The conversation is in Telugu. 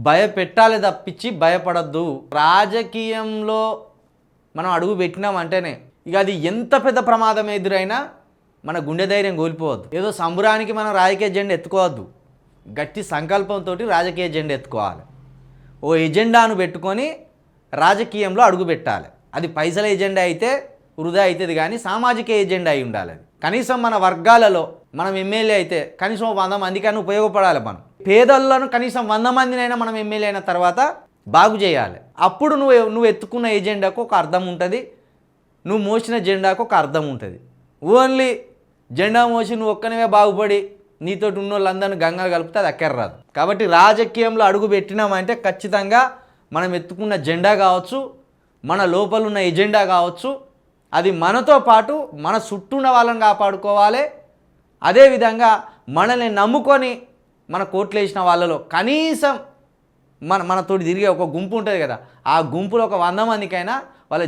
భయపెట్టాలి తప్పించి భయపడద్దు. రాజకీయంలో మనం అడుగు పెట్టినామంటేనే ఇక అది ఎంత పెద్ద ప్రమాదం ఎదురైనా మన గుండె ధైర్యం కోల్పోవద్దు. ఏదో సంబరానికి మనం రాజకీయ ఎజెండా ఎత్తుకోవద్దు. గట్టి సంకల్పంతో రాజకీయ ఎజెండా ఎత్తుకోవాలి. ఓ ఎజెండాను పెట్టుకొని రాజకీయంలో అడుగు పెట్టాలి. అది పైసల ఎజెండా అయితే వృధా అవుతుంది, కానీ సామాజిక ఎజెండా అయి ఉండాలి. అది కనీసం మన వర్గాలలో మనం ఎమ్మెల్యే అయితే కనీసం 100 మందికైనా ఉపయోగపడాలి. మనం పేదలను కనీసం 100 మందినైనా మనం ఎమ్మెల్యే అయిన తర్వాత బాగు చేయాలి. అప్పుడు నువ్వు ఎత్తుకున్న ఎజెండాకు ఒక అర్థం ఉంటుంది, నువ్వు మోసిన జెండాకు ఒక అర్థం ఉంటుంది. ఓన్లీ జెండా మోసి నువ్వు ఒక్కనివే బాగుపడి నీతోటి ఉన్న వాళ్ళందరినీ గంగా కలిపితే అది అక్కర్రాదు. కాబట్టి రాజకీయంలో అడుగు పెట్టినామంటే ఖచ్చితంగా మనం ఎత్తుకున్న జెండా కావచ్చు, మన లోపల ఉన్న ఎజెండా కావచ్చు, అది మనతో పాటు మన చుట్టూ ఉన్న వాళ్ళని కాపాడుకోవాలి. అదేవిధంగా మనల్ని నమ్ముకొని మన కోట్లు వేసిన వాళ్ళలో కనీసం మనతోటి తిరిగే ఒక గుంపు ఉంటుంది కదా, ఆ గుంపులో ఒక 100 మందికైనా వాళ్ళ